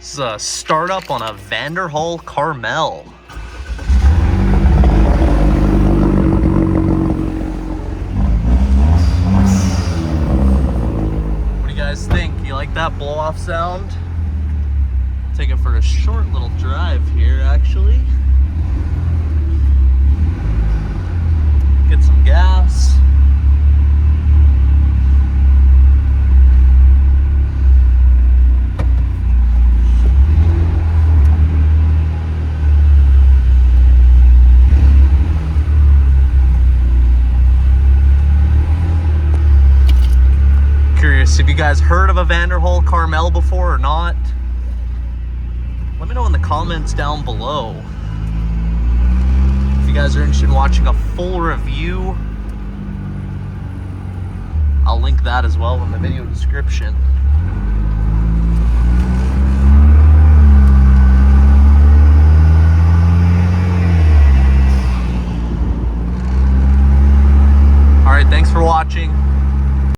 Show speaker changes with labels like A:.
A: This is a startup on a Vanderhall Carmel. What do you guys think? You like that blow-off sound? Take it for a short little drive here, actually. Get some gas. Curious if you guys heard of a Vanderhall Carmel before or not. Let me know in the comments down below. If you guys are interested in watching a full review, I'll link that as well in the video description. All right, thanks for watching.